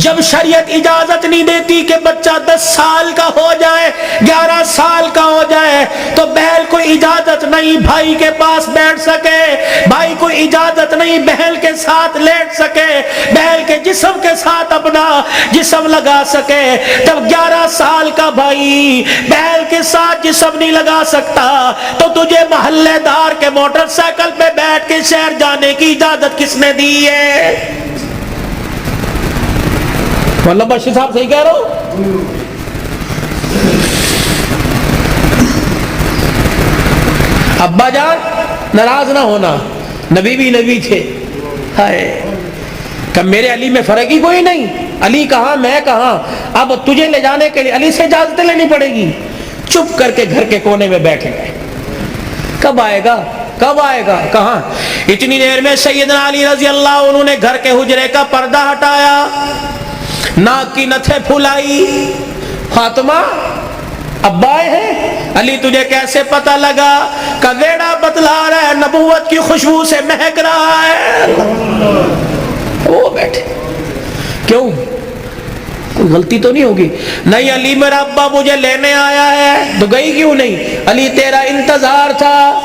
جب شریعت اجازت نہیں دیتی کہ بچہ 10 سال کا ہو جائے 11 سال کا ہو جائے تو بہن کو اجازت نہیں بھائی کے پاس بیٹھ سکے، بھائی کو اجازت نہیں بہن کے ساتھ لیٹ سکے، بہن کے جسم کے ساتھ اپنا جسم لگا سکے۔ جب 11 سال کا بھائی بہن کے ساتھ جسم نہیں لگا سکتا تو تجھے محلے دار کے موٹر سائیکل پہ بیٹھ کے شہر جانے کی اجازت کس نے دی ہے؟ مولانا بشیر صاحب صحیح کہہ رہا ہوں؟ ابا جان ناراض نہ ہونا، نبی بھی نبی تھے۔ ہائے کہ میرے علی میں فرق ہی کوئی نہیں، علی کہاں میں کہاں، اب تجھے لے جانے کے لیے علی سے اجازت لینی پڑے گی۔ چپ کر کے گھر کے کونے میں بیٹھ گئے۔ کب آئے گا کب آئے گا کہاں؟ اتنی دیر میں سیدنا علی رضی اللہ عنہ نے گھر کے حجرے کا پردہ ہٹایا، ناک کی نتھے پھلائی۔ فاطمہ ابا آئے ہیں؟ علی تجھے کیسے پتہ لگا؟ کہ ویڑا بتلا رہا ہے، نبوت کی خوشبو سے مہک رہا ہے۔ وہ بیٹھے، کیوں کوئی غلطی تو نہیں ہوگی؟ نہیں علی میرا ابا مجھے لینے آیا ہے۔ تو گئی کیوں نہیں؟ علی تیرا انتظار تھا۔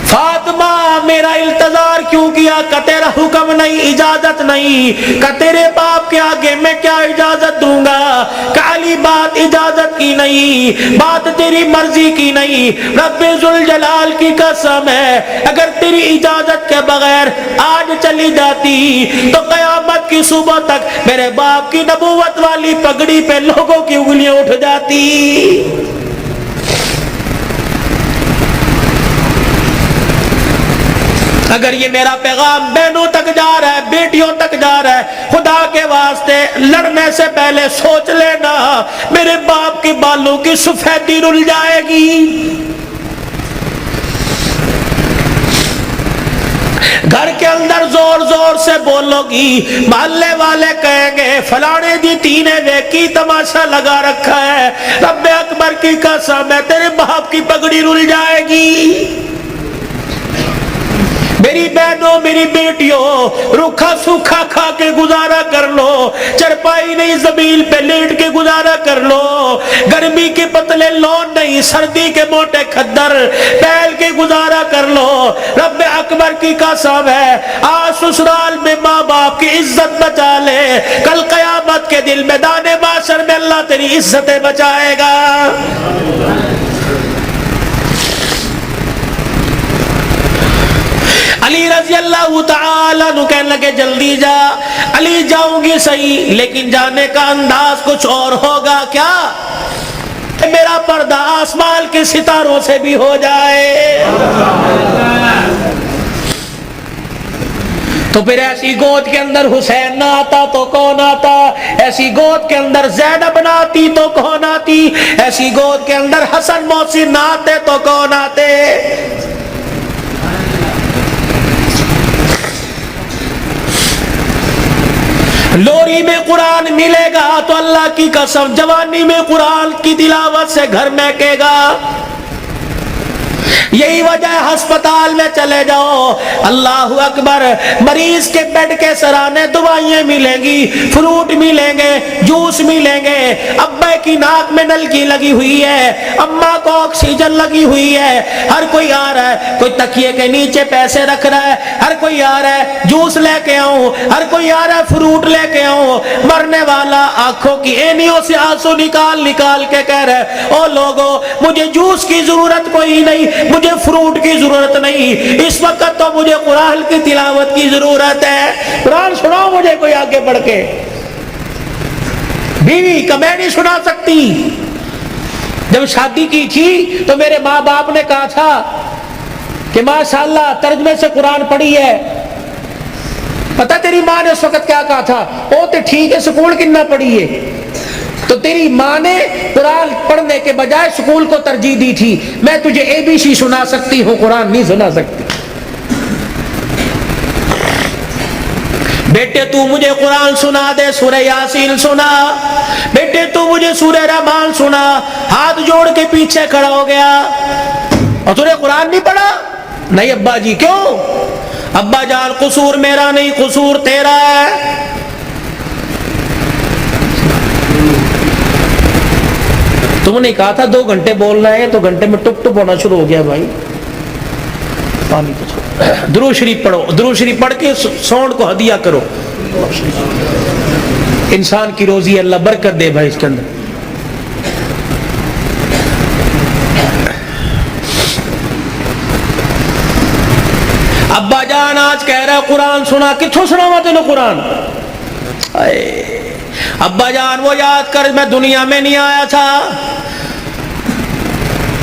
فاطمہ میرا انتظار کیوں کیا؟ کہ تیرا حکم نہیں، اجازت نہیں، کہ تیرے باپ کے آگے میں کیا اجازت دوں گا؟ کہ علی بات اجازت کی نہیں، بات تیری مرضی کی نہیں، رب ذوالجلال کی قسم ہے اگر تیری اجازت کے بغیر آج چلی جاتی تو قیامت کی صبح تک میرے باپ کی نبوت والی پگڑی پہ لوگوں کی انگلیاں اٹھ جاتی۔ اگر یہ میرا پیغام بہنوں تک جا رہا ہے، بیٹیوں تک جا رہا ہے، خدا کے واسطے لڑنے سے پہلے سوچ لینا میرے باپ کے بالوں کی سفیدی رل جائے گی۔ گھر کے اندر زور زور سے بولو گی، محلے والے کہیں گے فلانے دی تینے ویکی تماشا لگا رکھا ہے، رب اکبر کی قسم ہے تیرے باپ کی پگڑی رل جائے گی۔ میری بہنوں میری بیٹیوں روکھا سوکھا کھا کے گزارا کر لو، چرپائی نہیں زمین پہ لیٹ کے گزارا کر لو، گرمی کے پتلے لون نہیں سردی کے موٹے کھدر پہل کے گزارا کر لو۔ رب اکبر کی قسم ہے آج سسرال میں ماں باپ کی عزت بچا لے، کل قیامت کے دل میدان محشر میں اللہ تیری عزتیں بچائے گا۔ علی رضی اللہ تعالیٰ عنہ کہنے لگے جلدی جا۔ علی جاؤں گی صحیح لیکن جانے کا انداز کچھ اور ہوگا۔ کیا؟ کہ میرا پردہ آسمان کے ستاروں سے بھی ہو جائے۔ تو پھر ایسی گود کے اندر حسین نہ آتا تو کون آتا؟ ایسی گود کے اندر زینب نہ آتی تو کون آتی؟ ایسی گود کے اندر حسن محسن نہ آتے تو کون آتے؟ لوری میں قرآن ملے گا تو اللہ کی قسم جوانی میں قرآن کی تلاوت سے گھر مہکے گا۔ یہی وجہ ہے ہسپتال میں چلے جاؤ، اللہ اکبر، مریض کے بیڈ کے سرانے دوائیں ملیں گی، فروٹ ملیں گے، جوس ملیں گے، ابا کی ناک میں نلکی لگی ہوئی ہے، اماں کو آکسیجن لگی ہوئی ہے، ہر کوئی آ رہا ہے، کوئی تکیے کے نیچے پیسے رکھ رہا ہے، ہر کوئی آ رہا ہے جوس لے کے آؤں، ہر کوئی آ رہا ہے فروٹ لے کے آؤں۔ مرنے والا آنکھوں کی اینیوں سے آنسو نکال نکال کے کہہ رہا ہے او لوگوں مجھے جوس کی ضرورت کوئی نہیں، مجھے فروٹ کی ضرورت نہیں، اس وقت تو مجھے قرآن کی تلاوت کی ضرورت ہے۔ قرآن سناؤ مجھے کوئی آگے بڑھ کے۔ بیوی کا میں نہیں سنا سکتی۔ جب شادی کی تھی تو میرے ماں باپ نے کہا تھا کہ ماشاءاللہ ترجمے سے قرآن پڑھی ہے۔ پتہ تیری ماں نے اس وقت کیا کہا تھا؟ او تے ٹھیک ہے سکول کتنا پڑھی ہے؟ تو تیری ماں نے قرآن پڑھنے کے بجائے سکول کو ترجیح دی تھی۔ میں تجھے ABC سنا سکتی ہوں، قرآن نہیں سنا سکتی۔ بیٹے تو مجھے قرآن سنا دے، سورہ یاسین سنا، بیٹے تو مجھے سورہ رحمان سنا۔ ہاتھ جوڑ کے پیچھے کھڑا ہو گیا۔ اور تو نے قرآن نہیں پڑھا؟ نہیں ابا جی۔ کیوں؟ ابا جان قصور میرا نہیں، قصور تیرا ہے۔ تم نے کہا تھا 2 گھنٹے بولنا ہے تو گھنٹے میں ٹپ ٹپ ہونا شروع ہو گیا بھائی. پانی تو چھوڑو. درود شریف پڑھو, درود شریف پڑھ کے ساؤنڈ کو ہدیہ کرو. انسان کی روزی اللہ برکت دے بھائی اس کے اندر. ابا جان آج کہہ رہا قرآن سنا, کتھوں سناوا تینوں قرآن؟ ابا جان وہ یاد کر میں دنیا میں نہیں آیا تھا.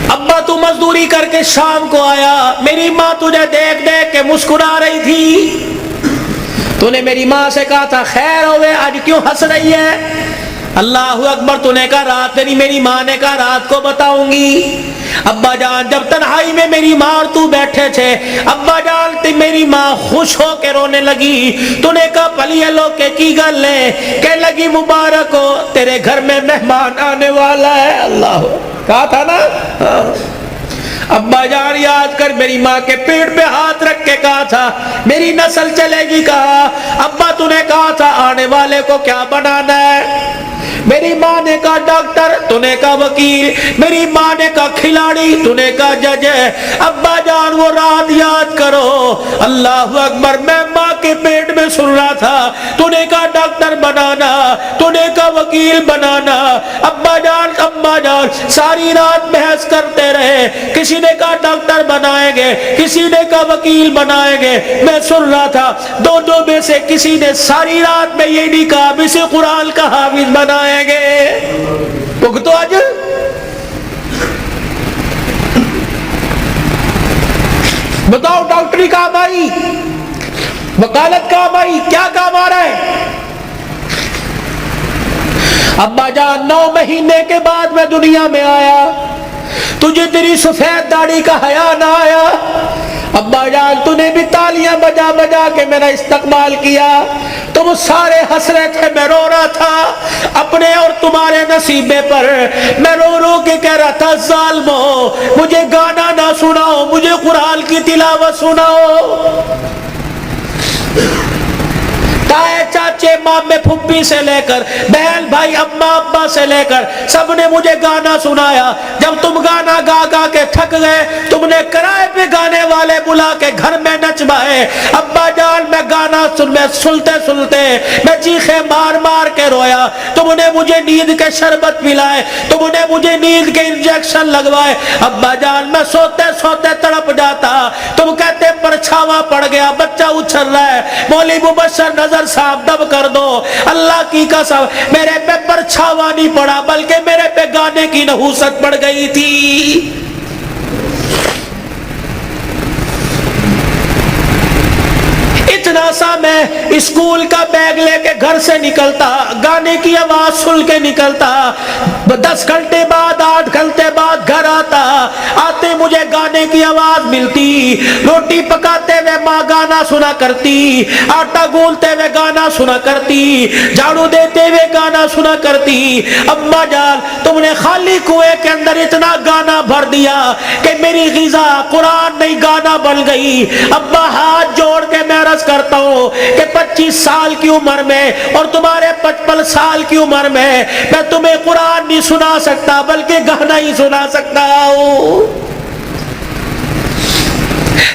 ابا تو مزدوری کر کے شام کو آیا, میری ماں تجھے دیکھ دیکھ کے مسکرا رہی تھی. تو نے میری ماں سے کہا تھا خیر ہوئے, آج کیوں ہنس رہی ہے؟ اللہ اکبر. تو نے کہا رات نہیں, میری ماں نے کہا رات کو بتاؤں گی. ابا جان جب تنہائی میں میری ماں اور تو بیٹھے تھے, ابا جان میری ماں خوش ہو کے رونے لگی. تو نے کہا پلیے لو کے کی گل ہے؟ کہ لگی مبارک ہو تیرے گھر میں مہمان آنے والا ہے. اللہ کہا تھا نا. ابا جان یاد کر میری ماں کے پیٹ پہ ہاتھ رکھ کے کہا تھا میری نسل چلے گی. کہا ابا تو نے کہا تھا آنے والے کو کیا بنانا ہے؟ میری ماں نے کہا ڈاکٹر, تو نے کہا وکیل, میری ماں نے کہا کھلاڑی, تو نے کہا جج. ابا جان وہ رات یاد کرو, اللہ اکبر, میں ماں کے پیٹ میں سن رہا تھا. تو نے کہا ڈاکٹر بنانا, تو نے کہا وکیل بنانا. ابا جان اما جان ساری رات بحث کرتے رہے. کسی نے کہا ڈاکٹر بنائیں گے, کسی نے کہا وکیل بنائیں گے. میں سن رہا تھا دونوں میں سے کسی نے ساری رات میں یہ نہیں کہا اسے قرآن کا حافظ بنائیں گے. تو آج بتاؤ ڈاکٹری کام آئی, وکالت کام آئی, کیا کام آ رہا ہے؟ ابا جان 9 مہینے کے بعد میں دنیا میں آیا, تجھے تیری سفید داڑھی کا حیا نہ آیا. ابا جان تو نے بھی تالیاں بجا بجا کے میرا استقبال کیا. تم سارے ہنس رہے تھے, میں رو رہا تھا اپنے اور تمہارے نصیبے پر. میں رو رو کے کہہ رہا تھا ظالمو مجھے گانا نہ سناؤ, مجھے قرآن کی تلاوت سناؤ. تائے چاچے مامے پھپھی سے لے کر بہن بھائی اماں ابا سے لے کر سب نے مجھے گانا سنایا. جب تم گانا گا گا کے تھک گئے, تم نے کرائے پہ گانے والے بلا کے گھر میں نچوائے. ابا جان میں گانا سنتے سنتے میں چیخے مار مار کے رویا. تم نے مجھے نیند کے شربت پلائے, تم نے مجھے نیند کے انجیکشن لگوائے. ابا جان میں سوتے سوتے تڑپ جاتا. تم کہتے پرچھاواں پڑ گیا, بچہ اچھل رہا ہے, مولوی مبشر نظر صاحب دب کر دو. اللہ کی قسم میرے پہ پرچھاوا نہیں پڑا بلکہ میرے پہ گانے کی نحوست پڑ گئی تھی. اتنا سا میں اسکول کا بیگ لے کے گھر سے نکلتا, گانے کی آواز سن کے نکلتا. 10 گھنٹے بعد 8 گھنٹے بعد گھر آتا, آتے مجھے گانے کی آواز ملتی. روٹی پکاتے ہوئے ماں گانا سنا کرتی, آٹا گولتے ہوئے گانا سنا کرتی, جھاڑو دیتے ہوئے گانا سنا کرتی. اماں جان تم نے خالی کنویں کے اندر اتنا گانا بھر دیا کہ میری غذا قرآن نہیں گانا بن گئی. ابا ہاتھ جوڑ کے میں عرض کرتا ہوں کہ 25 سال کی عمر میں اور تمہارے 55 سال کی عمر میں تمہیں قرآن نہیں سنا سکتا بلکہ گانا ہی سنا سکتا ہوں.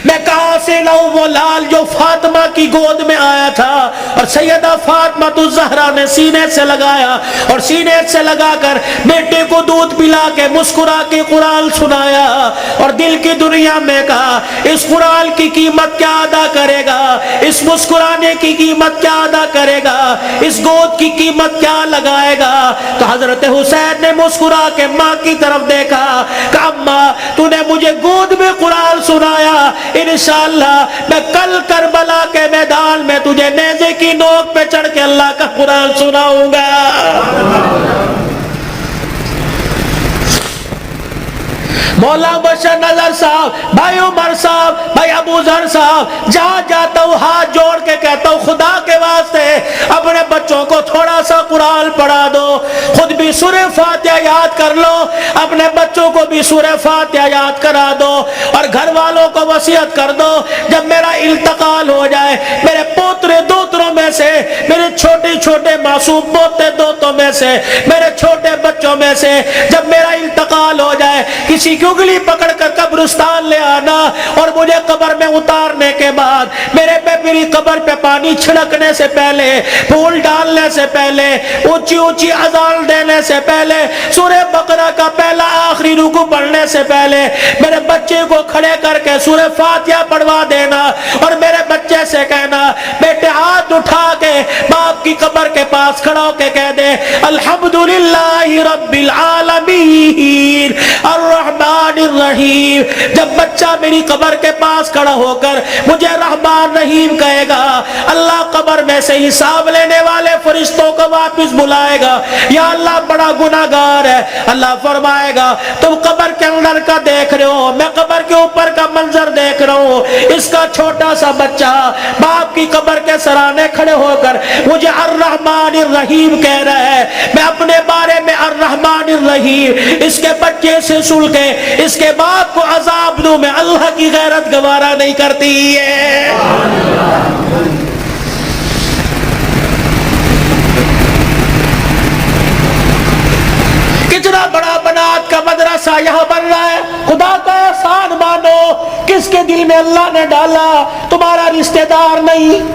میں کہاں سے لاؤں وہ لال جو فاطمہ کی گود میں آیا تھا اور سیدہ فاطمہ الزہرا نے سینے سے لگایا اور سینے سے لگا کر بیٹے کو دودھ پلا کے مسکرا کے قرآن سنایا اور دل کی دنیا میں کہا اس قرآن کی قیمت کیا ادا کرے گا, اس مسکرانے کی قیمت کیا ادا کرے گا, اس گود کی قیمت کیا لگائے گا. تو حضرت حسین نے مسکرا کے ماں کی طرف دیکھا, کہا اماں تو نے مجھے گود میں قرآن سنایا, انشاءاللہ میں کل کربلا کے میدان میں تجھے نیزے کی نوک پہ چڑھ کے اللہ کا قرآن سناؤں گا. مولا بشر نظر صاحب, بھائی عمر صاحب, بھائی ابو ذر صاحب, جہاں جاتا ہوں ہاتھ جوڑ کے کہتا ہوں خدا کے واسطے اپنے بچوں کو تھوڑا سا قرآن پڑھا دو, خود بھی سورہ فاتحہ یاد کر لو, اپنے بچوں کو بھی سورہ فاتحہ یاد کرا دو اور گھر والوں کو وصیت کر دو جب میرا انتقال ہو جائے میرے پوترے دوتروں میں سے, میرے چھوٹے چھوٹے معصوم پوتے دوتوں میں سے, میرے چھوٹے بچوں میں سے جب میرا انتقال ہو جائے کسی کی انگلی پکڑ کر قبرستان لے آنا, اور مجھے قبر میں اتارنے کے بعد میرے پہ میری قبر پہ پانی چھڑکنے سے پہلے, پھول ڈالنے سے پہلے, اونچی اونچی اذان دینے سے پہلے, سورہ بقرہ کا پہلا آخری رکوع پڑھنے سے پہلے میرے بچے کو کھڑے کر کے سورہ فاتحہ پڑھوا دینا, اور میرے بچے سے کہنا بیٹے ہاتھ اٹھا کے باپ کی قبر کے پاس کھڑا ہو کے کہہ دے الحمدللہ رب العالمین الرحمن الرحیم. جب بچہ میری قبر کے پاس کھڑا ہو کر مجھے رحمان رحیم کہے گا, اللہ قبر میں سے حساب لینے والے فرشتوں کو واپس بلائے گا, یا اللہ بڑا گناہگار ہے. اللہ فرمائے گا تم قبر کے اندر کا دیکھ رہے ہو, میں قبر کے اوپر کا منظر دیکھ رہا ہوں. اس کا چھوٹا سا بچہ باپ کی قبر کے سرانے کھڑے ہو کر مجھے الرحمن الرحیم کہہ رہا ہے. میں اپنے بارے میں الرحمن الرحیم اس کے بچے سے سن کے اس کے باپ کو عذاب دوں, میں اللہ کی غیرت گوارا نہیں کرتی ہے. کتنا بڑا بنات کا مدرسہ یہاں بن رہا ہے. خدا کا احسان مانو, کس کے دل میں اللہ نے ڈالا, تمہارا رشتہ دار نہیں,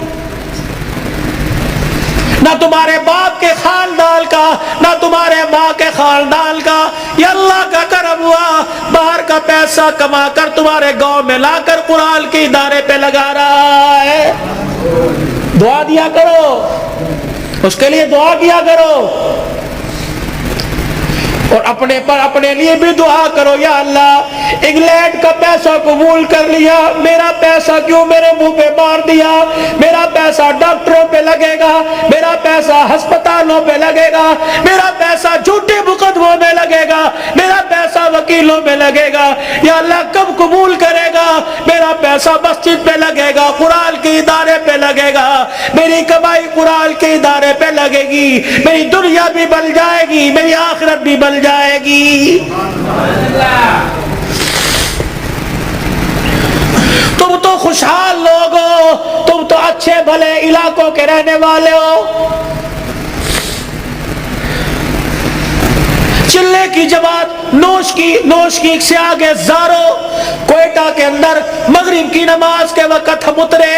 نہ تمہارے باپ کے خاندان کا, نہ تمہارے ماں کے خاندان کا. یہ اللہ کا کرم ہوا, باہر کا پیسہ کما کر تمہارے گاؤں میں لا کر قرآن کے ادارے پہ لگا رہا ہے. دعا دیا کرو, اس کے لیے دعا کیا کرو, اور اپنے پر اپنے لیے بھی دعا کرو, یا اللہ انگلینڈ کا پیسہ قبول کر لیا, میرا پیسہ کیوں میرے منہ پہ مار دیا, میرا پیسہ ڈاکٹروں پہ لگے گا, میرا پیسہ ہسپتالوں پہ لگے گا, میرا پیسہ جھوٹے مقدموں میں لگے گا, میرا پیسہ وکیلوں میں لگے گا. یا اللہ کب قبول کرے گا, میرا پیسہ مسجد پہ لگے گا, قرآن کے ادارے پہ لگے گا, میری کمائی قرآن کے ادارے پہ لگے گی, میری دنیا بھی بن جائے گی, میری آخرت بھی بن جائے گی. تم تو خوشحال لوگ ہو, تم تو اچھے بھلے علاقوں کے رہنے والے ہو. چلے کی جماعت نوش کی سے آگے زارو, کوئٹہ کے اندر مغرب کی نماز کے وقت ہم اترے.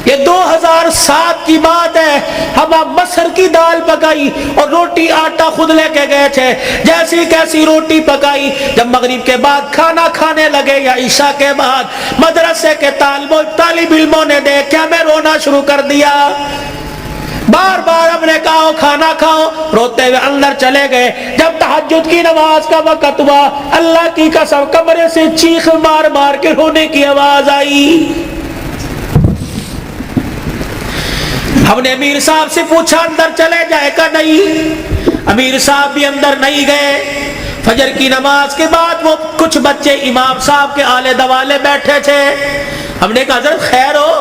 یہ 2007 کی بات ہے. ہم مسر کی دال پکائی اور روٹی آٹا خود لے کے گئے تھے. جیسی کیسی روٹی پکائی, جب مغرب کے بعد کھانا کھانے لگے یا عشاء کے بعد مدرسے کے طالب علموں نے دیکھ ہمیں رونا شروع کر دیا. بار بار ہم نے کہا کھانا کھاؤ, روتے ہوئے اندر چلے گئے. جب تہجد کی نماز کا وقت ہوا, اللہ کی قسم کمرے سے چیخ مار مار کے رونے کی آواز آئی. ہم نے امیر صاحب سے پوچھا اندر چلے جائے کا, نہیں. امیر صاحب بھی اندر نہیں گئے. فجر کی نماز کے بعد وہ کچھ بچے امام صاحب کے آلے دوالے بیٹھے تھے. ہم نے کہا حضرت خیر ہو؟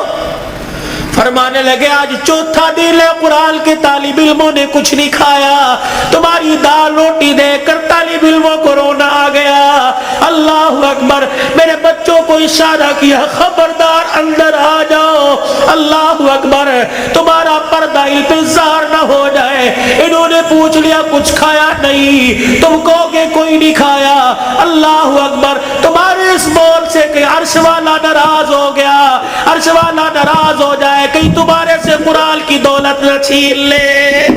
فرمانے لگے آج چوتھا دن ہے, قرآن کے طالب علموں نے کچھ نہیں کھایا, تمہاری دال روٹی دیکھ کر طالب علموں کو رونا آ گیا. اللہ اکبر. میرے بچوں کو اشارہ کیا, خبردار اندر آ جاؤ. اللہ اکبر. تمہارا پردہ انتظار نہ ہو جائے. انہوں نے پوچھ لیا کچھ کھایا نہیں, تم کہو گے کوئی نہیں کھایا. اللہ اکبر. تمہارے اس بول سے کہ عرش والا ناراض ہو گیا, عرش والا ناراض ہو جائے, کہیں تمہارے سے قرآن کی دولت نہ چھین لے.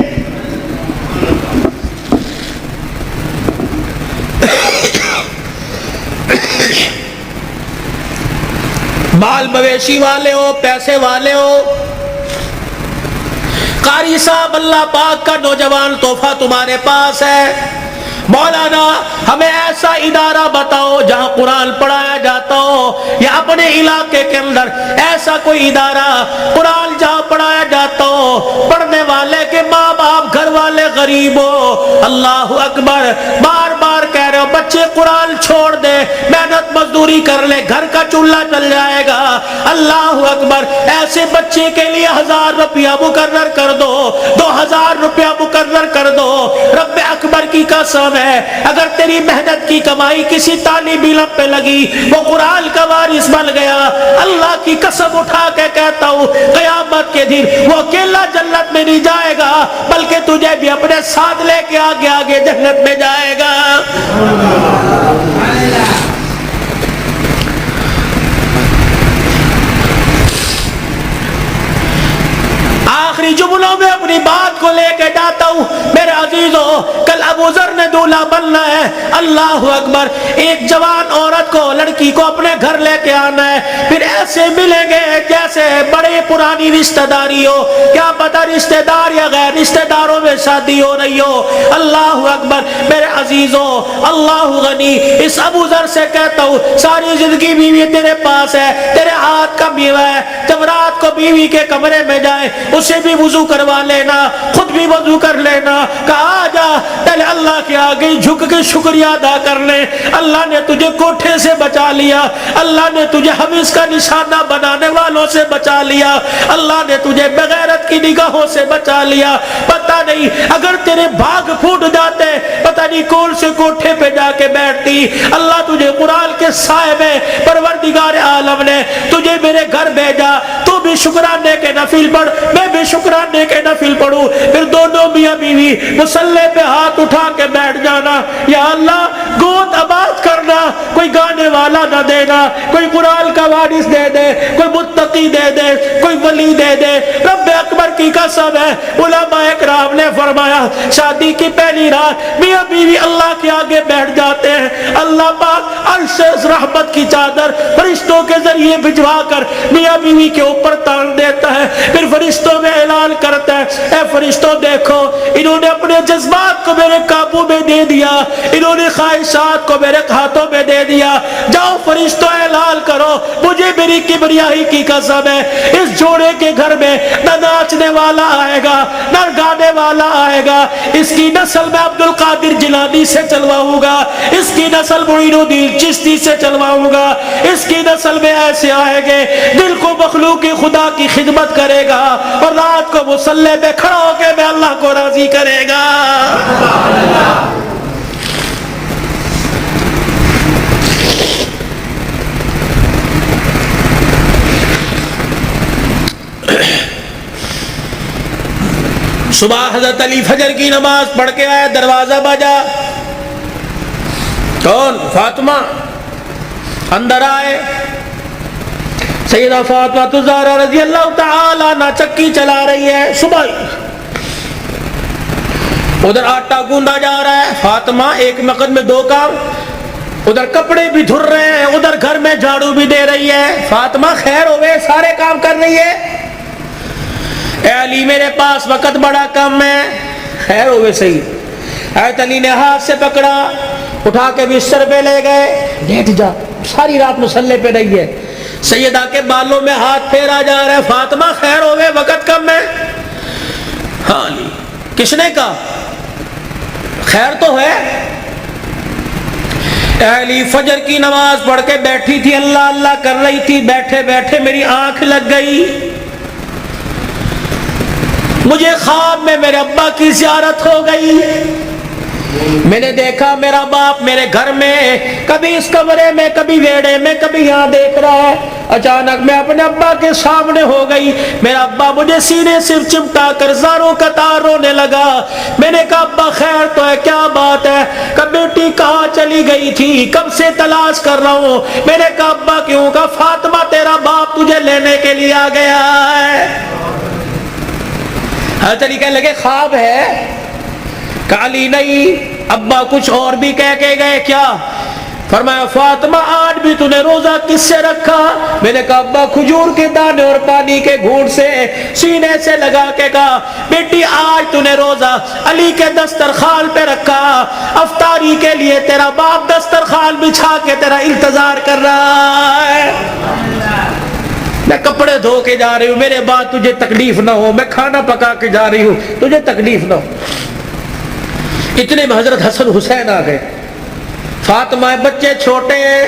مال مویشی والے ہو, پیسے والے ہو, قاری صاحب اللہ پاک کا نوجوان تحفہ تمہارے پاس ہے. مولانا ہمیں ایسا ادارہ بتاؤ جہاں قرآن پڑھایا جاتا ہو, یا اپنے علاقے کے اندر ایسا کوئی ادارہ قرآن جہاں پڑھایا جاتا ہو, پڑھنے والے کے ماں باپ گھر والے غریب ہو. اللہ اکبر. بار بار کہہ رہے ہو بچے قرآن چھوڑ دے, محنت مزدوری کر لے, گھر کا چولہا چل جائے گا. اللہ اکبر. ایسے بچے کے لیے 1000 روپیہ مقرر کر دو, 2000 روپیہ مقرر کر دو. رب اکبر کی قسم قسم ہے اگر تیری محنت کی کمائی کسی طالب علم پہ لگی وہ قرآن کا وارث بن گیا، اللہ کی قسم اٹھا کے کہتا ہوں قیامت کے دن وہ اکیلا جنت میں نہیں جائے گا بلکہ تجھے بھی اپنے ساتھ لے کے آگے آگے جنت میں جائے گا۔ آخری جملوں میں اپنی بات کو لے کے جاتا ہوں میرے عزیزوں، کل ابو ذر نے دولہا بننا ہے، اللہ اکبر، ایک جوان عورت کو لڑکی کو اپنے گھر لے کے آنا ہے، پھر ایسے ملیں گے جیسے بڑے پرانی رشتہ داری ہو، کیا پتہ رشتہ دار یا غیر رشتہ داروں میں شادی ہو رہی ہو۔ اللہ اکبر میرے عزیزوں، اللہ غنی، اس ابو ذر سے کہتا ہوں ساری زندگی بیوی تیرے پاس ہے، تیرے ہاتھ کا میوہ ہے، جب رات کو بیوی کے کمرے میں جائے اسے بھی وضو کروا لینا، خود بھی وضو کر لینا، کہا جا پہلے اللہ کے آگے جھک کے شکریہ ادا کر لے، اللہ نے تجھے کوٹھے سے بچا لیا، اللہ نے تجھے حویض کا نشانہ بنانے والوں سے بچا لیا، اللہ نے تجھے بغیرت کی نگاہوں سے بچا لیا، پتہ نہیں اگر تیرے بھاگ پھوٹ جاتے پتہ نہیں کون سے کوٹھے پہ جا کے بیٹھتی۔ اللہ تجھے قرآن کے سائے میں پروردگار عالم نے تجھے میرے گھر بھیجا، تو بھی شکرانے کے نفل پڑھ، میں بھی شکرانے کے نفل پڑھوں، پھر دونوں میاں بیوی مصلی پہ ہاتھ اٹھا کے بیٹھ جانا، یا اللہ گود آباد کرنا، کوئی گانے والا نہ دینا، کوئی قرآن کا وارث دے دے، کوئی متقی دے دے، کوئی ولی دے دے، رب اکبر کی قسم ہے۔ علماء اکرام نے فرمایا شادی کی پہلی رات میاں بیوی اللہ کے آگے بیٹھ جاتے ہیں، اللہ پاک عرش سے رحمت کی چادر فرشتوں کے ذریعے بھجوا کر میاں بیوی کے اوپر تان دیتا ہے، پھر فرشتوں میں اعلان کرتا ہے اے فرشتوں دیکھو انہوں نے اپنے جذبات کو میرے قابو میں دے دیا، انہوں نے خواہشات کو میرے ہاتھوں میں دے دیا، جاؤ فرشتوں اعلان کرو مجھے میری کبریائی کی قسم ہے اس جوڑے کے گھر میں نہ ناچنے والا آئے گا نہ گانے والا آئے گا، اس کی نسل میں عبد القادر جیلانی سے چلواؤں گا، اس کی نسل معین الدین چشتی سے چلواؤں گا، اس کی نسل میں ایسے آئے گے دل کو مخلوق خدا کی خدمت کرے گا اور رات کو مصلی پہ کھڑا ہو کے میں اللہ کو راضی کرے گا۔ صبح حضرت علی فجر کی نماز پڑھ کے آیا، دروازہ بجا، کون؟ فاطمہ، اندر آئے، سیدہ فاطمہ الزہرا رضی اللہ تعالی عنہا چکی چلا رہی ہے، صبح ادھر آٹا گوندا جا رہا ہے، فاطمہ ایک وقت میں دو کام، ادھر کپڑے بھی دھر رہے ہیں ادھر گھر میں جھاڑو بھی دے رہی ہے، فاطمہ خیر ہوئے سارے کام کر رہی ہے، اے علی میرے پاس وقت بڑا کم ہے، خیر ہوئے صحیح، حضرت علی نے ہاتھ سے پکڑا اٹھا کے بستر پہ لے گئے، لیٹ جا، ساری رات مصلی پہ رہی ہے، سیدہ کے بالوں میں ہاتھ پھیرا جا رہا ہے، فاطمہ خیر ہوئے وقت کم ہے، ہاں علی کس نے کہا خیر تو ہے، اے علی فجر کی نماز پڑھ کے بیٹھی تھی اللہ اللہ کر رہی تھی، بیٹھے بیٹھے میری آنکھ لگ گئی، مجھے خواب میں میرے ابا کی زیارت ہو گئی، میں نے دیکھا میرا باپ میرے گھر میں کبھی اس کمرے میں کبھی ویڑے میں کبھی یہاں دیکھ رہا ہے، اچانک میں اپنے ابا کے سامنے ہو گئی، میرا ابا مجھے سینے سے چمٹا کر زاروں قطار رونے لگا، میں نے کہا ابا خیر تو ہے کیا بات ہے، کہ بیٹی کہاں چلی گئی تھی کب سے تلاش کر رہا ہوں، میں نے کہا ابا کیوں؟ کہا فاطمہ تیرا باپ تجھے لینے کے لیے آ گیا ہے، حضرت علی کہنے لگے خواب ہے؟ کہا علی نہیں، ابا کچھ اور بھی کہہ کے گئے کیا؟ فرمایا فاطمہ آج بھی تو نے روزہ کس سے رکھا؟ میں نے کہا ابا کھجور کے دانے اور پانی کے گھونٹ سے سینے سے لگا کے کہا بیٹی آج تو نے روزہ علی کے دسترخوان پہ رکھا، افطاری کے لیے تیرا باپ دسترخوان بچھا کے تیرا انتظار کر رہا ہے، میں کپڑے دھو کے جا رہی ہوں میرے بعد تجھے تکلیف نہ ہو، میں کھانا پکا کے جا رہی ہوں تجھے تکلیف نہ ہو، اتنے میں حضرت حسن حسین آ گئے، فاطمہ بچے چھوٹے ہیں،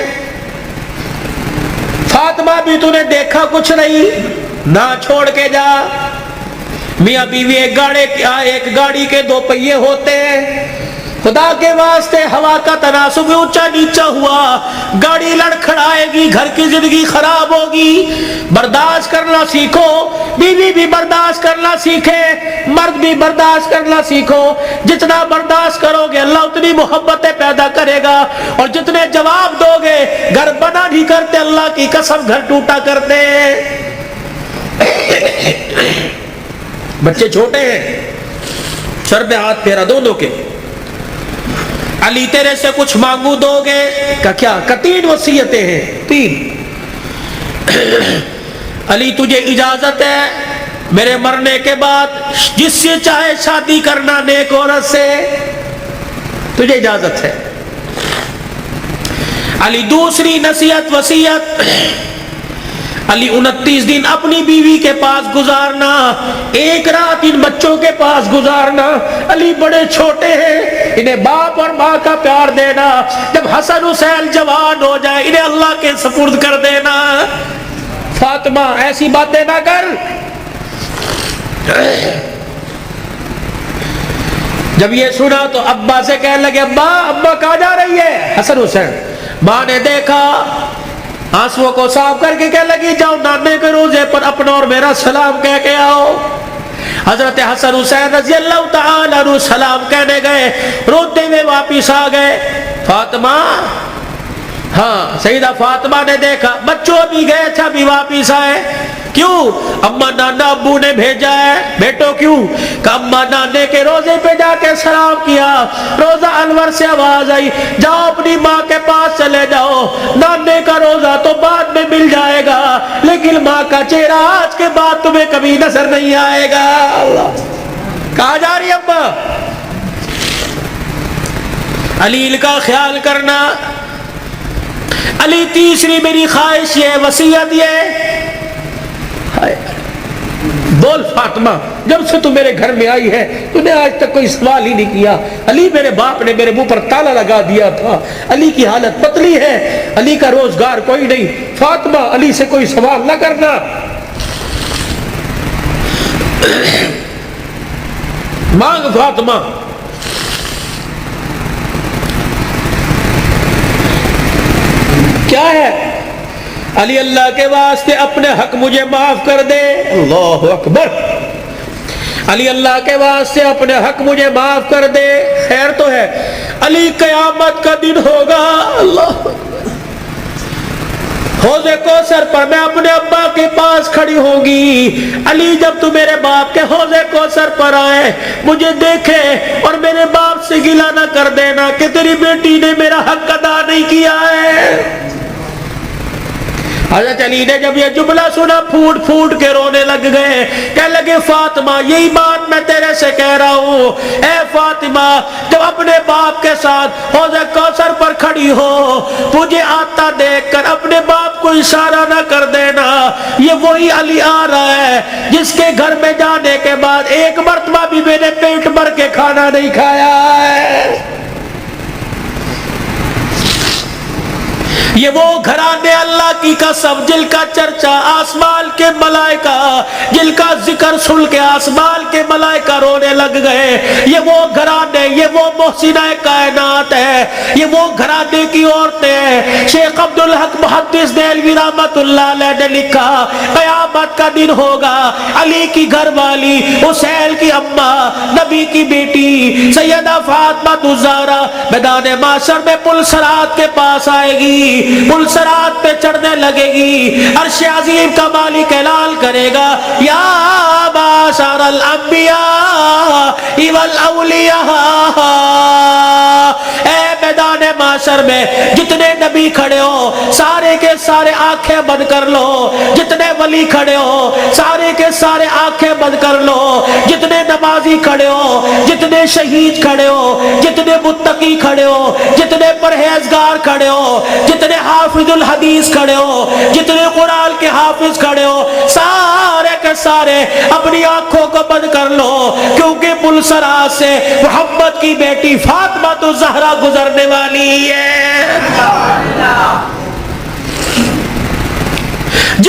فاطمہ بھی تو نے دیکھا کچھ نہیں، نہ چھوڑ کے جا، میاں بیوی ایک گاڑی کے دو پہیے ہوتے ہیں، خدا کے واسطے ہوا کا تناسب اونچا نیچا ہوا، گاڑی لڑکھڑائے گی، گھر کی زندگی خراب ہوگی، برداشت کرنا سیکھو، بیوی بھی برداشت کرنا سیکھے، مرد بھی برداشت کرنا سیکھو۔ جتنا برداشت کرو گے اللہ اتنی محبتیں پیدا کرے گا، اور جتنے جواب دو گے گھر بنا نہیں کرتے، اللہ کی قسم گھر ٹوٹا کرتے۔ بچے چھوٹے ہیں، سر پہ ہاتھ پھیرا دونوں کے، علی تیرے سے کچھ مانگو دو گے؟ کہ کیا؟ کہ 3 وصیتیں ہیں، 3۔ علی تجھے اجازت ہے میرے مرنے کے بعد جس سے چاہے شادی کرنا نیک عورت سے، تجھے اجازت ہے۔ علی دوسری نصیحت وصیت، علی 29 دن اپنی بیوی کے پاس گزارنا، 1 رات ان بچوں کے پاس گزارنا۔ علی بڑے چھوٹے ہیں، انہیں باپ اور ماں کا پیار دینا، جب حسن حسین جوان ہو جائے انہیں اللہ کے سپرد کر دینا۔ فاطمہ ایسی باتیں نہ کر۔ جب یہ سنا تو ابا سے کہنے لگے ابا کہاں جا رہی ہے حسن حسین؟ ماں نے دیکھا، آنسوؤں کو صاف کر کے کہنے لگی جاؤ نانے کے روزے پر اپنا اور میرا سلام کہہ کے آؤ۔ حضرت حسن حسین رضی اللہ تعالی عنہ سلام کہنے گئے، روتے ہوئے واپس آ گئے۔ فاطمہ، ہاں سیدہ فاطمہ نے دیکھا بچوں بھی گئے تھے ابھی واپس آئے۔ کیوں؟ اما نانا ابو نے بھیجا ہے۔ بیٹو کیوں؟ کہ اما نانے کے روزے پہ جا کے سلام کیا، روزہ انور سے آواز آئی جاؤ اپنی ماں کے پاس چلے جاؤ، نانے کا روزہ تو بعد میں مل جائے گا لیکن ماں کا چہرہ آج کے بعد تمہیں کبھی نظر نہیں آئے گا۔ اللہ، کہاں جا رہی ابا؟ علی کا خیال کرنا۔ علی تیسری میری خواہش یہ، وصیت یہ، بول فاطمہ جب سے تو میرے گھر میں آئی ہے تو نے آج تک کوئی سوال ہی نہیں کیا۔ علی میرے باپ نے میرے منہ پر تالا لگا دیا تھا، علی کی حالت پتلی ہے، علی کا روزگار کوئی نہیں، فاطمہ علی سے کوئی سوال نہ کرنا۔ مانگ فاطمہ۔ کیا ہے؟ علی اللہ کے واسطے اپنے حق مجھے معاف کر دے۔ اللہ اکبر۔ علی اللہ کے واسطے اپنے حق مجھے معاف کر دے۔ خیر تو ہے، علی قیامت کا دن ہوگا، اللہ حوض کوثر پر میں اپنے ابا کے پاس کھڑی ہوں گی۔ علی جب تو میرے باپ کے حوض کوثر پر آئے مجھے دیکھے اور میرے باپ سے گلہ نہ کر دینا کہ تیری بیٹی نے میرا حق ادا نہیں کیا ہے۔ حضرت علی نے جب یہ جملہ سنا پھوٹ پھوٹ کے رونے لگ گئے، کہنے لگے فاطمہ یہی بات میں تیرے سے کہہ رہا ہوں، اے فاطمہ جب اپنے باپ کے ساتھ حوض کوثر پر کھڑی ہو مجھے آتا دیکھ کر اپنے باپ کو اشارہ نہ کر دینا، یہ وہی علی آ رہا ہے جس کے گھر میں جانے کے بعد ایک مرتبہ بھی میں نے پیٹ بھر کے کھانا نہیں کھایا ہے۔ یہ وہ گھرانے اللہ کی قسم جن کا چرچا آسمان کے ملائکہ، جن کا ذکر سن کے آسمان کے ملائکہ رونے لگ گئے۔ یہ وہ گھرانے، یہ وہ محسنہ کائنات ہے، یہ وہ گھرانے کی عورتیں ہیں۔ شیخ عبدالحق محدث دہلوی رحمت اللہ علیہ نے لکھا قیامت کا دن ہوگا، علی کی گھر والی، حسین کی اماں، نبی کی بیٹی سیدہ فاطمہ الزہرا میدان محشر میں پل صراط کے پاس آئے گی، پل صراط پہ چڑھنے لگے گی، عرش عظیم کا مالک اعلان کرے گا یا معاشر الانبیاء والاولیاء، اے میدان محشر میں جتنے نبی کھڑے ہو سارے کے سارے آنکھیں بند کر لو، جتنے ولی کھڑے ہو سارے کے سارے آنکھیں بند کر لو، جتنے نمازی کھڑے ہو، جتنے شہید کھڑے ہو، جتنے متقی کھڑے ہو، جتنے پرہیزگار کھڑے ہو، جتنے حافظ الحدیث کھڑے ہو، جتنے قرآن کے حافظ کھڑے ہو، سارے کے سارے اپنی آنکھوں کو بند کر لو، کیونکہ پل صراط سے محمد کی بیٹی فاطمہ الزہرا گزرنے والی ہے۔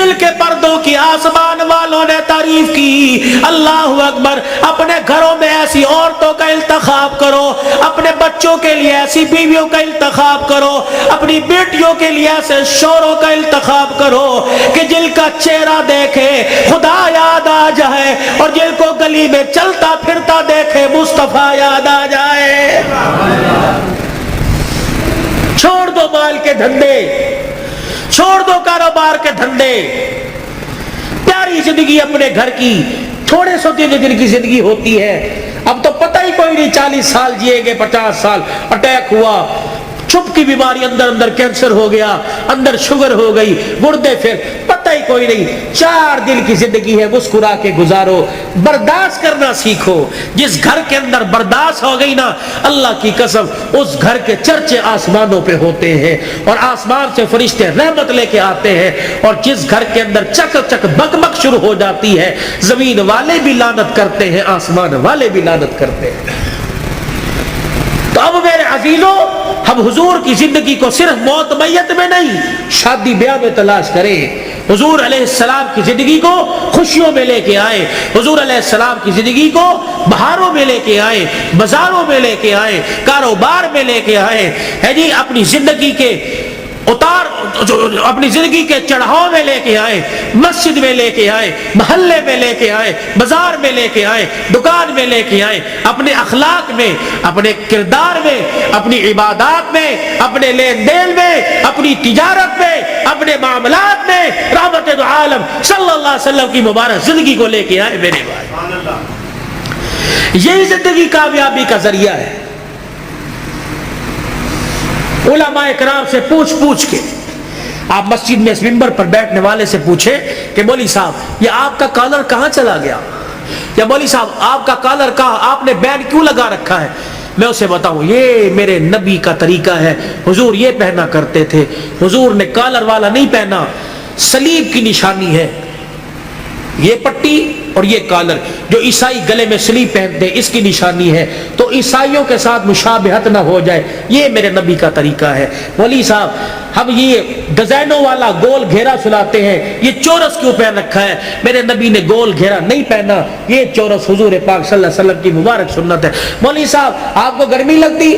جل کے پردوں کی آسمان والوں نے تعریف کی. اللہ اکبر. اپنے گھروں میں ایسی عورتوں کا انتخاب کرو, اپنے بچوں کے لیے ایسی بیویوں کا انتخاب کرو, اپنی بیٹیوں کے لیے ایسے شوہروں کا انتخاب کرو کہ جن کا چہرہ دیکھے خدا یاد آ جائے, اور جن کو گلی میں چلتا پھرتا دیکھے مصطفیٰ یاد آ جائے. چھوڑ دو مال کے دھندے, چھوڑ دو کاروبار کے دھندے, پیاری زندگی اپنے گھر کی. تھوڑے سو دن کی زندگی ہوتی ہے, اب تو پتہ ہی کوئی نہیں 40 سال جیے گے, 50 سال, اٹیک ہوا, چھپ کی بیماری, اندر کینسر ہو گیا, اندر شوگر ہو گئی, گردے, پھر پتہ ہی کوئی نہیں. 4 دن کی زندگی ہے, مسکرا کے گزارو, برداشت کرنا سیکھو. جس گھر کے اندر برداشت ہو گئی نا, اللہ کی قسم اس گھر کے چرچے آسمانوں پہ ہوتے ہیں, اور آسمان سے فرشتے رحمت لے کے آتے ہیں. اور جس گھر کے اندر چک چک بک بک شروع ہو جاتی ہے, زمین والے بھی لعنت کرتے ہیں, آسمان والے بھی لعنت کرتے ہیں. تو اب میرے عزیزوں, ہم حضور کی زندگی کو صرف موت میت میں نہیں, شادی بیاہ میں تلاش کریں. حضور علیہ السلام کی زندگی کو خوشیوں میں لے کے آئے, حضور علیہ السلام کی زندگی کو بہاروں میں لے کے آئے, بازاروں میں لے کے آئے, کاروبار میں لے کے آئے, ہے جی, اپنی زندگی کے اتار, اپنی زندگی کے چڑھاؤ میں لے کے آئے, مسجد میں لے کے آئے, محلے میں لے کے آئے, بازار میں لے کے آئے, دکان میں لے کے آئے, اپنے اخلاق میں, اپنے کردار میں, اپنی عبادات میں, اپنے لین دین میں, اپنی تجارت میں, اپنے معاملات میں رحمت دو عالم صلی اللہ علیہ وسلم کی مبارک زندگی کو لے کے آئے. میرے بھائی, یہی زندگی کامیابی کا ذریعہ ہے. علماء کرام سے پوچھ کے آپ مسجد میں اس منبر پر بیٹھنے والے سے پوچھے کہ مولوی صاحب یہ آپ کا کالر کہاں چلا گیا, یا مولوی صاحب آپ کا کالر کہاں, آپ نے بینڈ کیوں لگا رکھا ہے؟ میں اسے بتاؤں یہ میرے نبی کا طریقہ ہے, حضور یہ پہنا کرتے تھے, حضور نے کالر والا نہیں پہنا, صلیب کی نشانی ہے یہ پٹی اور یہ کالر. جو عیسائی گلے میں صلیب پہنتے ہیں اس کی نشانی ہے, تو عیسائیوں کے ساتھ مشابہت نہ ہو جائے, یہ میرے نبی کا طریقہ ہے. مولوی صاحب ہم یہ ڈیزائنوں والا گول گھیرا سلاتے ہیں, یہ چورس کیوں پہن رکھا ہے؟ میرے نبی نے گول گھیرا نہیں پہنا, یہ چورس حضور پاک صلی اللہ علیہ وسلم کی مبارک سنت ہے. مولوی صاحب آپ کو گرمی لگتی,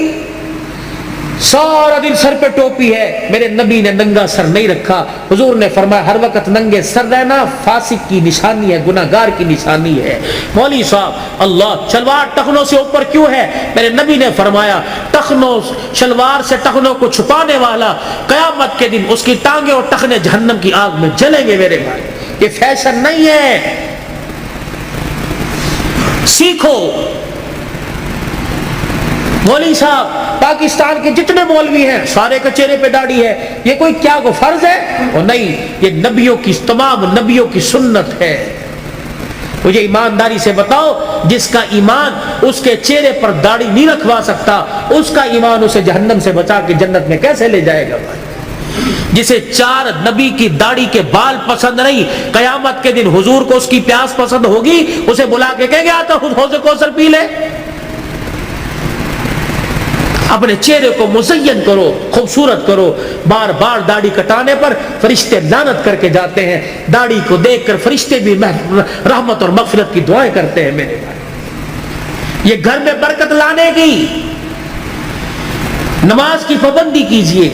سارا دن سر پہ ٹوپی ہے, میرے نبی نے ننگا سر نہیں رکھا. حضور نے فرمایا ہر وقت ننگے سر رہنا فاسق کی نشانی ہے, گناہگار کی نشانی ہے. مولوی صاحب اللہ شلوار ٹخنوں سے اوپر کیوں ہے؟ میرے نبی نے فرمایا ٹخنوں, شلوار سے ٹخنوں کو چھپانے والا قیامت کے دن اس کی ٹانگیں اور ٹخنے جہنم کی آگ میں جلیں گے. میرے بھائی یہ فیشن نہیں ہے, سیکھو. مولوی صاحب پاکستان کے جتنے مولوی ہیں سارے کے چہرے پہ داڑھی ہے, یہ کوئی کیا کو فرض ہے؟ اور نہیں, یہ نبیوں کی, تمام نبیوں کی سنت ہے. مجھے ایمانداری سے بتاؤ, جس کا ایمان اس کے چہرے پر داڑھی نہیں رکھوا سکتا, اس کا ایمان اسے جہنم سے بچا کے جنت میں کیسے لے جائے گا؟ جسے 4 نبی کی داڑھی کے بال پسند نہیں, قیامت کے دن حضور کو اس کی پیاس پسند ہوگی, اسے بلا کے کہیں گے آتا حوض کوثر پی لے. اپنے چہرے کو مزین کرو, خوبصورت کرو. بار بار داڑھی کٹانے پر فرشتے لعنت کر کے جاتے ہیں, داڑھی کو دیکھ کر فرشتے بھی رحمت اور مغفرت کی دعائیں کرتے ہیں. میرے بھائی یہ گھر میں برکت لانے کی, نماز کی پابندی کیجئے,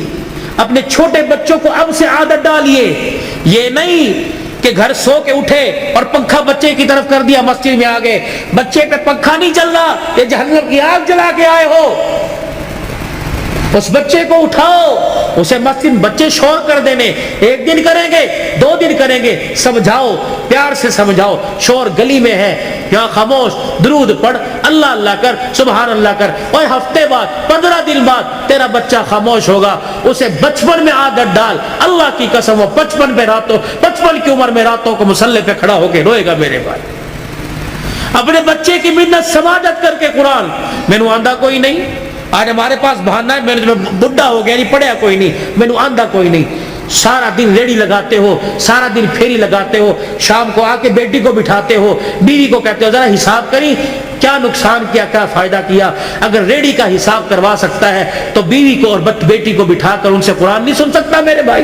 اپنے چھوٹے بچوں کو اب سے عادت ڈالیے. یہ نہیں کہ گھر سو کے اٹھے اور پنکھا بچے کی طرف کر دیا, مسجد میں آ گئے, بچے پہ پنکھا نہیں چل رہا, یہ جہنم کی آگ جلا کے آئے ہو. اس بچے کو اٹھاؤ, اسے مسجد, بچے شور کر دینے, 1 دن کریں گے, 2 دن کریں گے, سمجھاؤ, پیار سے سمجھاؤ. شور گلی میں ہے, یہاں خاموش, درود پڑھ, اللہ اللہ کر, سبحان اللہ کر. اور ہفتے بعد, 15 دن بعد تیرا بچہ خاموش ہوگا. اسے بچپن میں عادت ڈال, اللہ کی قسم وہ 55 کی عمر میں راتوں کو مصلی پہ کھڑا ہو کے روئے گا. میرے بھائی اپنے بچے کی منت سماجت کر کے قرآن, میں نے آندھا کوئی نہیں, آج ہمارے پاس بہانہ ہے, میں بڈھا ہو گیا, نہیں پڑھیا کوئی نہیں, میں نے آندھا کوئی نہیں. سارا دن ریڑی لگاتے ہو, سارا دن پھیری لگاتے ہو, شام کو آ کے بیٹی کو بٹھاتے ہو, بیوی کو کہتے ہو ذرا حساب کری کیا نقصان کیا, کیا فائدہ کیا. اگر ریڑی کا حساب کروا سکتا ہے تو بیوی کو اور بیٹی کو بٹھا کر ان سے قرآن نہیں سن سکتا؟ میرے بھائی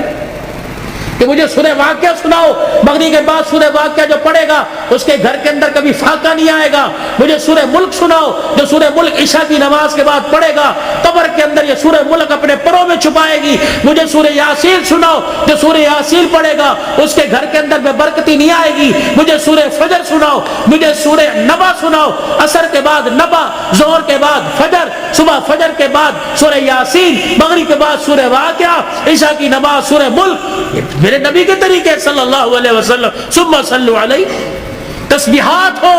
کہ مجھے سورہ واقعہ سناؤ، مغرب کے بعد سورہ واقعہ جو پڑھے گا اس کے گھر کے اندر کبھی فاقہ نہیں آئے گا۔ مجھے سورہ ملک سناؤ، جو سورہ ملک عشاء کی نماز کے بعد پڑھے گا قبر کے اندر یہ سورہ ملک اپنے پروں میں چھپائے گی۔ مجھے سورہ یاسین سناؤ، جو سورہ یاسین پڑھے گا اس کے گھر کے اندر بے برکتی نہیں آئے گی۔ مجھے سورہ فجر سناؤ، مجھے سورہ نبا سناؤ، عصر کے بعد نبا، ظہر کے بعد فجر، صبح فجر کے بعد سورہ یاسین، مغرب کے بعد سورہ واقعہ، عشاء کی نماز سورہ ملک۔ یہ میرے نبی کے طریقے صلی اللہ علیہ وسلم۔ ثم صلوا علیہ، تسبیحات ہو،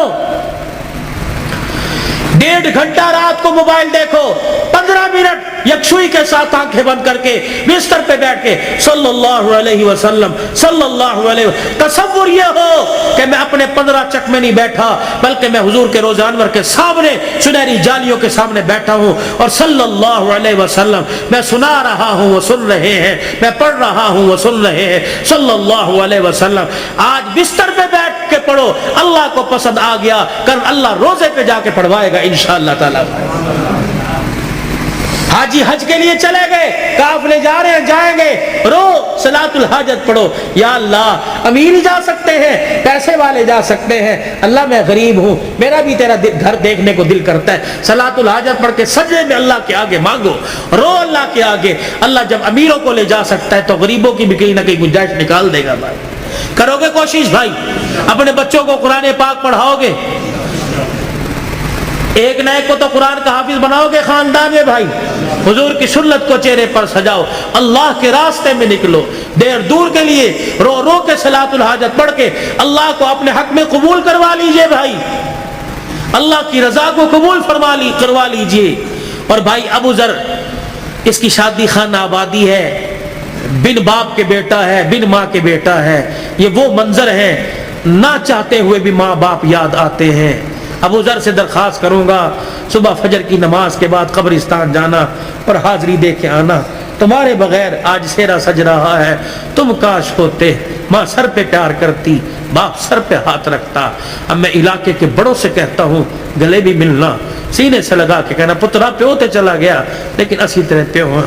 1.5 گھنٹہ رات کو موبائل دیکھو، 15 منٹ یکسوئی کے ساتھ آنکھیں بند کر کے بستر پہ بیٹھ کے صلی اللہ علیہ وسلم صلی اللہ علیہ وسلم۔ تصور یہ ہو کہ میں اپنے 15 چک میں نہیں بیٹھا، بلکہ میں حضور کے روزہ انور کے سامنے سنہری جالیوں کے سامنے بیٹھا ہوں، اور صلی اللہ علیہ وسلم میں سنا رہا ہوں وہ سن رہے ہیں، میں پڑھ رہا ہوں وہ سن رہے ہیں صلی اللہ علیہ وسلم۔ آج بستر پہ بیٹھ کے پڑھو، اللہ کو پسند آ گیا، کل اللہ روزے پہ جا کے پڑھوائے گا انشاءاللہ تعالی۔ حاجی حج کے لیے چلے گئے، قافلے جا رہے ہیں، جائیں گے، رو صلاۃ الحاجت پڑھو، یا اللہ امیر ہی جا سکتے ہیں، پیسے والے جا سکتے ہیں، اللہ میں غریب ہوں، میرا بھی تیرا گھر دیکھنے کو دل کرتا ہے، صلاۃ الحاجت پڑھ کے سجدے میں اللہ کے آگے مانگو، رو اللہ کے آگے۔ اللہ جب امیروں کو لے جا سکتا ہے تو غریبوں کی بھی کہیں نہ کہیں گنجائش نکال دے گا۔ بھائی کرو گے کوشش؟ بھائی اپنے بچوں کو قرآن پاک پڑھاؤ گے؟ ایک نہ ایک کو تو قرآن کا حافظ بناؤ گے خاندان میں۔ بھائی حضور کی سنت کو چہرے پر سجاؤ، اللہ کے راستے میں نکلو، دیر دور کے لیے رو رو کے صلاۃ الحاجت پڑھ کے اللہ کو اپنے حق میں قبول کروا لیجئے۔ بھائی اللہ کی رضا کو قبول کروا لیجئے۔ اور بھائی ابو ذر، اس کی شادی خانہ آبادی ہے، بن باپ کے بیٹا ہے، بن ماں کے بیٹا ہے، یہ وہ منظر ہے نہ چاہتے ہوئے بھی ماں باپ یاد آتے ہیں۔ ابو ذر سے درخواست کروں گا صبح فجر کی نماز کے بعد قبرستان جانا اور حاضری دے کے آنا، تمہارے بغیر آج سیرا سج رہا ہے، تم کاش ہوتے، ماں سر پہ پیار کرتی، باپ سر پہ ہاتھ رکھتا۔ اب میں علاقے کے بڑوں سے کہتا ہوں گلے بھی ملنا، سینے سے لگا کے کہنا پترا پیو تے چلا گیا لیکن اسی طرح پیو ہاں،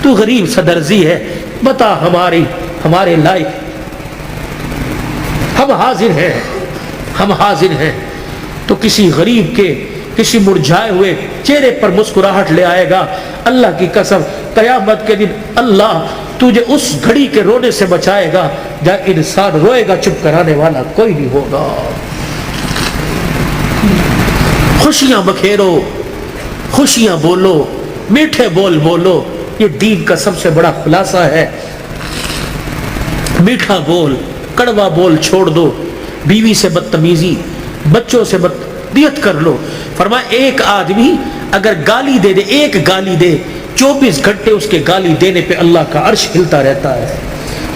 تو غریب صدرزی ہے، بتا ہمارے لائق، ہم حاضر ہیں تو کسی غریب کے کسی مرجھائے ہوئے چہرے پر مسکراہٹ لے آئے گا۔ اللہ کی قسم قیامت کے دن اللہ تجھے اس گھڑی کے رونے سے بچائے گا جب انسان روئے گا، چپ کرانے والا کوئی نہیں ہوگا۔ خوشیاں بکھیرو، خوشیاں بولو، میٹھے بول بولو، یہ دین کا سب سے بڑا خلاصہ ہے۔ میٹھا بول، کڑوا بول چھوڑ دو، بیوی سے بدتمیزی، بچوں سے بدتمیزی کر لو۔ فرمایا ایک آدمی اگر گالی دے 24 گھنٹے اس کے گالی دینے پہ اللہ کا عرش ہلتا رہتا ہے۔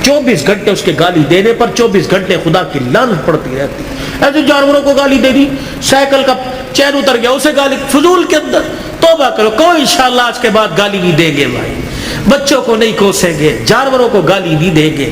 24 گھنٹے اس کے گالی دینے پر 24 گھنٹے خدا کی لعنت پڑتی رہتی ہے۔ ایسے جانوروں کو گالی دے دی، سائیکل کا چین اتر گیا اسے گالی، فضول کے اندر توبہ کرو، کوئی انشاءاللہ آج کے بعد گالی نہیں دیں گے۔ بھائی بچوں کو نہیں کوسیں گے، جانوروں کو گالی نہیں دیں گے۔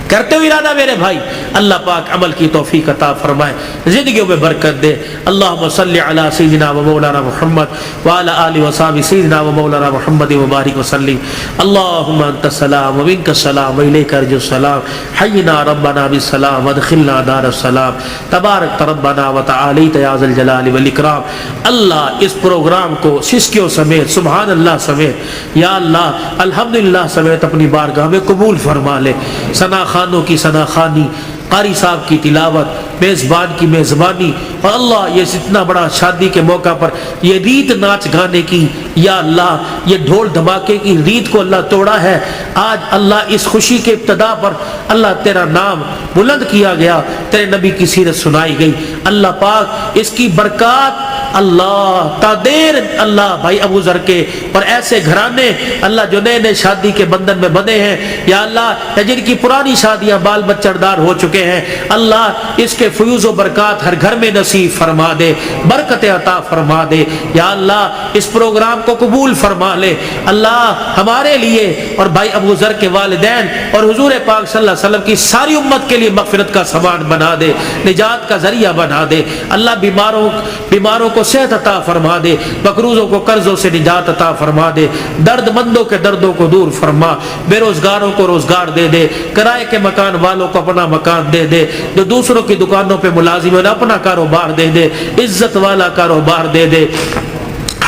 کرتے ہو ارادہ میرے بھائی، اللہ پاک عمل کی توفیق عطا فرمائے، زندگیوں میں برکت دے۔ اللہم صلی علی سیدنا و مولانا محمد وعلی آلہ وصحبہ سیدنا و مولانا محمد وبارک وسلم۔ اللہم انت السلام و منک السلام و الیک ارجع السلام، حینا ربنا بالسلام وادخلنا دار السلام، تبارک ربنا وتعالیت یا ذا الجلال والاکرام۔ اللہ اس پروگرام کو سسکیوں سمیت، سبحان اللہ سمیت، یا اللہ الحمدللہ سمیت اپنی بارگاہ میں قبول فرما لے۔ ثنا خانوں کی ثنا خوانی، قاری صاحب کی تلاوت، میزبان کی میزبانی، اور اللہ یہ اتنا بڑا شادی کے موقع پر یہ ریت ناچ گانے کی، یا اللہ یہ ڈھول دھماکے کی ریت کو اللہ توڑا ہے۔ آج اللہ اس خوشی کے ابتدا پر اللہ تیرا نام بلند کیا گیا، تیرے نبی کی سیرت سنائی گئی۔ اللہ پاک اس کی برکات اللہ تادیر اللہ بھائی ابو ذر کے اور ایسے گھرانے اللہ جو نئے نئے شادی کے بندھن میں بندھے ہیں، یا اللہ جن کی پرانی شادیاں بال بچڑ دار ہو چکے ہیں، اللہ اس کے فیوز و برکات ہر گھر میں نصیب نصیب فرما دے، برکت عطا فرما دے یا اللہ، اس پروگرام کو قبول فرما لے اللہ، ہمارے لیے اور بھائی ابو ذر کے والدین اور حضور پاک صلی اللہ علیہ وسلم کی ساری امت کے لیے مغفرت کا سامان بنا دے، نجات کا ذریعہ بنا دے اللہ، بیماروں کو صحت عطا فرما دے، مقروضوں کو قرضوں سے نجات عطا فرما دے، درد مندوں کے دردوں کو دور فرما، بے روزگاروں کو روزگار دے دے، کرائے کے مکان والوں کو اپنا مکان دے دے، جو دوسروں کی دکانوں پہ ملازم ہے اپنا کاروبار دے دے، عزت والا کاروبار دے دے،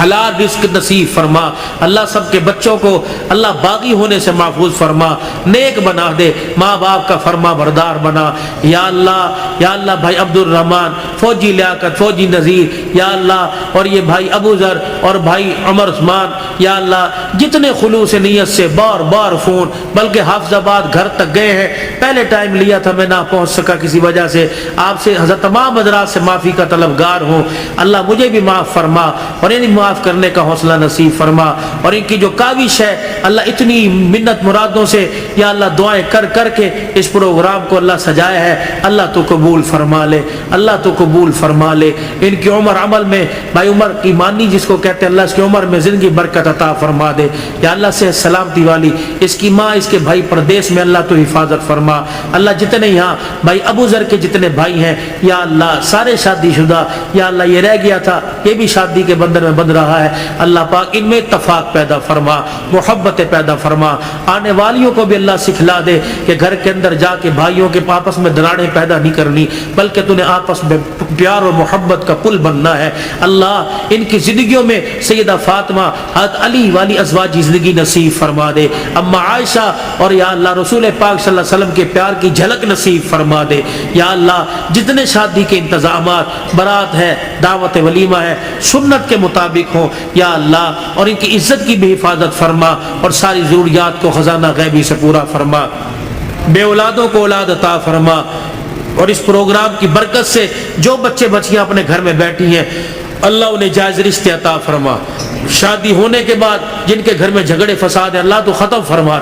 حلال رزق نصیب فرما اللہ، سب کے بچوں کو اللہ باغی ہونے سے محفوظ فرما، نیک بنا دے، ماں باپ کا فرما بردار بنا یا اللہ بھائی عبد الرحمن، فوجی لیاقت، فوجی نذیر یا اللہ، اور یہ بھائی ابو ذر اور بھائی عمر عثمان یا اللہ، جتنے خلوص نیت سے بار بار فون، بلکہ حافظ آباد گھر تک گئے ہیں، پہلے ٹائم لیا تھا میں نہ پہنچ سکا کسی وجہ سے، آپ سے حضرت تمام حضرات سے معافی کا طلبگار ہوں اللہ، مجھے بھی معاف فرما اور انہیں معاف کرنے کا حوصلہ نصیب فرما، اور ان کی جو کاوش ہے اللہ، اتنی منت مرادوں سے یا اللہ دعائیں کر کر کے اس پروگرام کو اللہ سجایا ہے اللہ، تو قبول فرما لے اللہ، تو قبول فرما لے، ان کی عمر عمل میں بھائی عمر ایمانی جس کو کہتے ہیں اللہ، اس کی عمر میں زندگی برکت عطا فرما دے یا اللہ، سے سلامتی والی اس کی ماں، اس کے بھائی پردیس میں اللہ تو حفاظت فرما اللہ، جتنے یہاں بھائی ابو ذر کے جتنے بھائی ہیں یا اللہ، سارے شادی شدہ یا اللہ، یہ رہ گیا تھا یہ بھی شادی کے بندر میں بند رہا ہے اللہ پاک، ان میں اتفاق پیدا فرما، محبت پیدا فرما، آنے والیوں کو بھی اللہ سکھلا دے کہ گھر کے اندر جا کے بھائیوں کے آپس میں دراڑیں پیدا نہیں کرنی، بلکہ تو نے آپس میں پیار اور محبت کا پل بننا ہے اللہ، ان کی زندگیوں میں سیدہ فاطمہ، حضرت علی والی ازواجی زندگی نصیب فرما دے، اما عائشہ اور یا اللہ رسول پاک صلی اللہ علیہ وسلم کے پیار کی جھلک نصیب فرما دے یا اللہ، جتنے شادی کے انتظامات، برات ہے، دعوت ولیمہ ہے، سنت کے مطابق ہوں یا اللہ، اور ان کی عزت کی بھی حفاظت فرما اور ساری ضروریات کو خزانہ غیبی سے پورا فرما، بے اولادوں کو اولاد عطا فرما، اور اس پروگرام کی برکت سے جو بچے بچیاں اپنے گھر میں بیٹھی ہیں اللہ انہیں جائز رشتے عطا فرما، شادی ہونے کے بعد جن کے گھر میں جھگڑے فساد ہیں اللہ تو ختم فرما،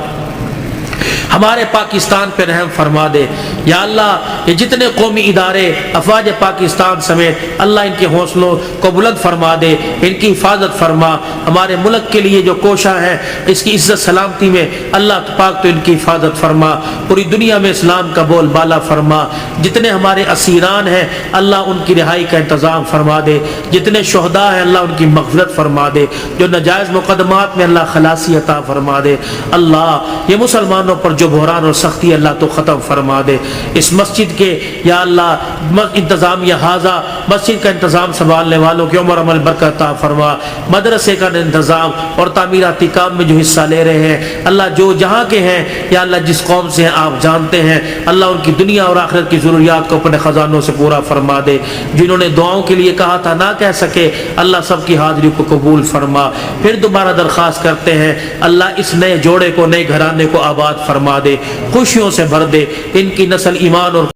ہمارے پاکستان پہ رحم فرما دے یا اللہ، یہ جتنے قومی ادارے افواج پاکستان سمیت اللہ، ان کے حوصلوں کو بلند فرما دے، ان کی حفاظت فرما، ہمارے ملک کے لیے جو کوشاں ہیں اس کی عزت سلامتی میں اللہ پاک تو ان کی حفاظت فرما، پوری دنیا میں اسلام کا بول بالا فرما، جتنے ہمارے اسیران ہیں اللہ ان کی رہائی کا انتظام فرما دے، جتنے شہداء ہیں اللہ ان کی مغفرت فرما دے، جو ناجائز مقدمات میں اللہ خلاصی عطا فرما دے اللہ، یہ مسلمانوں پر جو بحران اور سختی اللہ تو ختم فرما دے، اس مسجد کے یا اللہ انتظامیہ حاضہ مسجد کا انتظام سنبھالنے والوں کی عمر عمل برکت عطا فرما، مدرسے کا انتظام اور تعمیراتی کام میں جو حصہ لے رہے ہیں اللہ، جو جہاں کے ہیں یا اللہ، جس قوم سے ہیں آپ جانتے ہیں اللہ، ان کی دنیا اور آخرت کی ضروریات کو اپنے خزانوں سے پورا فرما دے، جنہوں نے دعاؤں کے لیے کہا تھا نہ کہہ سکے اللہ، سب کی حاضری کو قبول فرما، پھر دوبارہ درخواست کرتے ہیں اللہ، اس نئے جوڑے کو، نئے گھرانے کو آباد فرما دے، خوشیوں سے بھر دے، ان کی نسل ایمان اور